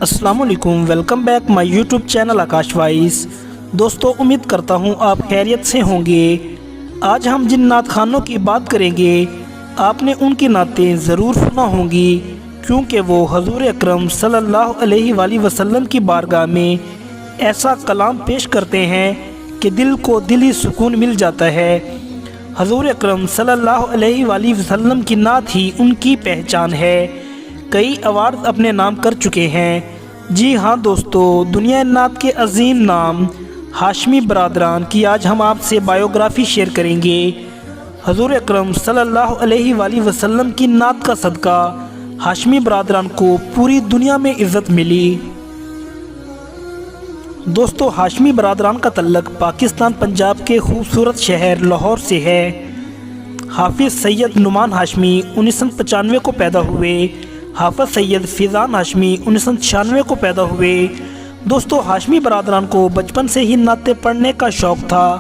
السلام علیکم، welcome back my YouTube channel Akash voice. دوستو، امید کرتا ہوں آپ خیریت سے ہوں گے۔ آج ہم جن نعت خوانوں کی بات کریں گے آپ نے ان کی نعتیں ضرور سنا ہوں گی، کیونکہ وہ حضور اکرم صلی اللہ علیہ وآلہ وسلم کی بارگاہ میں ایسا کلام پیش کرتے ہیں کہ دل کو دلی سکون مل جاتا ہے۔ حضور اکرم صلی اللہ علیہ وآلہ وسلم کی نعت ہی ان کی پہچان ہے۔ کئی ایوارڈ اپنے نام کر چکے ہیں۔ جی ہاں دوستو، دنیا نعت کے عظیم نام ہاشمی برادران کی آج ہم آپ سے بایوگرافی شیئر کریں گے۔ حضور اکرم صلی اللہ علیہ وآلہ وسلم کی نعت کا صدقہ ہاشمی برادران کو پوری دنیا میں عزت ملی۔ دوستو، ہاشمی برادران کا تعلق پاکستان پنجاب کے خوبصورت شہر لاہور سے ہے۔ حافظ سید نعمان ہاشمی 1995 کو پیدا ہوئے۔ حافظ سید فیضان ہاشمی 1996 کو پیدا ہوئے۔ دوستو، ہاشمی برادران کو بچپن سے ہی نعتیں پڑھنے کا شوق تھا۔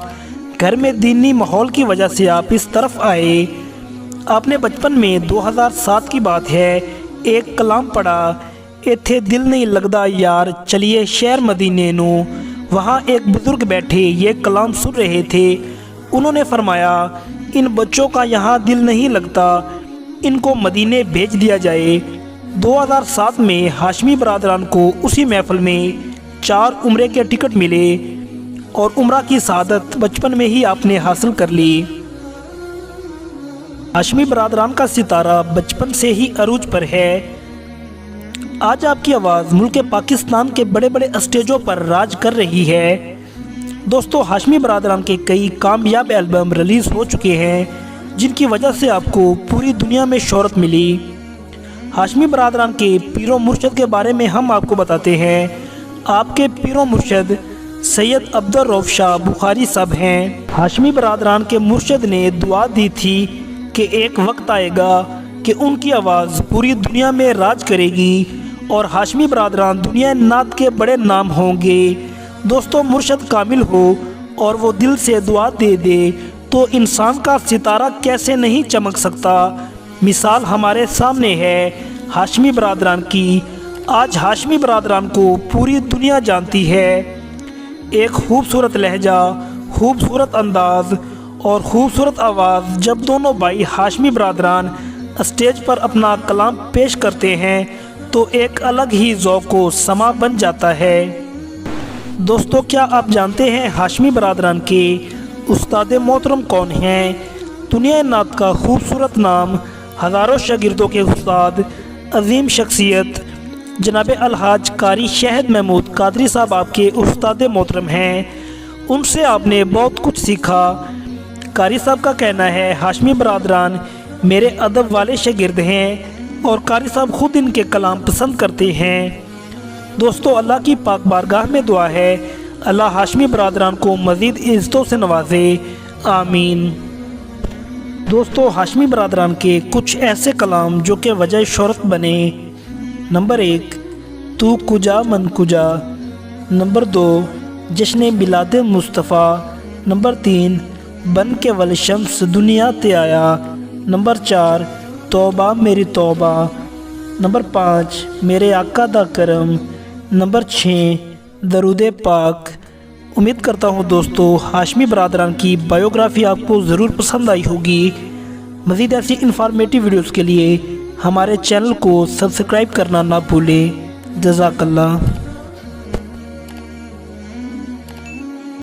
گھر میں دینی ماحول کی وجہ سے آپ اس طرف آئے۔ آپ نے بچپن میں 2007 کی بات ہے، ایک کلام پڑھا، ایتھے دل نہیں لگدا یار چلیے شہر مدینے نو۔ وہاں ایک بزرگ بیٹھے یہ کلام سن رہے تھے۔ انہوں نے فرمایا، ان بچوں کا یہاں دل نہیں لگتا، ان کو مدینے بھیج دیا جائے۔ 2007 میں ہاشمی برادران کو اسی محفل میں 4 عمرے کے ٹکٹ ملے اور عمرہ کی سعادت بچپن میں ہی آپ نے حاصل کر لی۔ ہاشمی برادران کا ستارہ بچپن سے ہی عروج پر ہے۔ آج آپ کی آواز ملک پاکستان کے بڑے بڑے اسٹیجوں پر راج کر رہی ہے۔ دوستو، ہاشمی برادران کے کئی کامیاب البم ریلیز ہو چکے ہیں، جن کی وجہ سے آپ کو پوری دنیا میں شہرت ملی۔ ہاشمی برادران کے پیر و مرشد کے بارے میں ہم آپ کو بتاتے ہیں۔ آپ کے پیر و مرشد سید عبدالرؤف شاہ بخاری صاحب ہیں۔ ہاشمی برادران کے مرشد نے دعا دی تھی کہ ایک وقت آئے گا کہ ان کی آواز پوری دنیا میں راج کرے گی اور ہاشمی برادران دنیا نعت کے بڑے نام ہوں گے۔ دوستو، مرشد کامل ہو اور وہ دل سے دعا دے دے تو انسان کا ستارہ کیسے نہیں چمک سکتا۔ مثال ہمارے سامنے ہے ہاشمی برادران کی۔ آج ہاشمی برادران کو پوری دنیا جانتی ہے۔ ایک خوبصورت لہجہ، خوبصورت انداز اور خوبصورت آواز، جب دونوں بھائی ہاشمی برادران اسٹیج پر اپنا کلام پیش کرتے ہیں تو ایک الگ ہی ذوق و سما بن جاتا ہے۔ دوستو، کیا آپ جانتے ہیں ہاشمی برادران کے استاد محترم کون ہیں؟ دنیا نعت کا خوبصورت نام، ہزاروں شاگردوں کے استاد، عظیم شخصیت جناب الحاج قاری شہد محمود قادری صاحب آپ کے استاد محترم ہیں۔ ان سے آپ نے بہت کچھ سیکھا۔ قاری صاحب کا کہنا ہے، ہاشمی برادران میرے ادب والے شاگرد ہیں اور قاری صاحب خود ان کے کلام پسند کرتے ہیں۔ دوستو، اللہ کی پاک بارگاہ میں دعا ہے اللہ ہاشمی برادران کو مزید عزتوں سے نوازے، آمین۔ دوستو، ہاشمی برادران کے کچھ ایسے کلام جو کہ وجہ شہرت بنے۔ نمبر 1، تو کجا من کجا۔ نمبر 2، جشن میلاد مصطفیٰ۔ نمبر 3، بن کے ول شمس دنیا تے آیا۔ نمبر 4، توبہ میری توبہ۔ نمبر 5، میرے آقا دا کرم۔ نمبر 6، درود پاک۔ امید کرتا ہوں دوستو ہاشمی برادران کی بایوگرافی آپ کو ضرور پسند آئی ہوگی۔ مزید ایسی انفارمیٹیو ویڈیوز کے لیے ہمارے چینل کو سبسکرائب کرنا نہ بھولیں۔ جزاک اللہ۔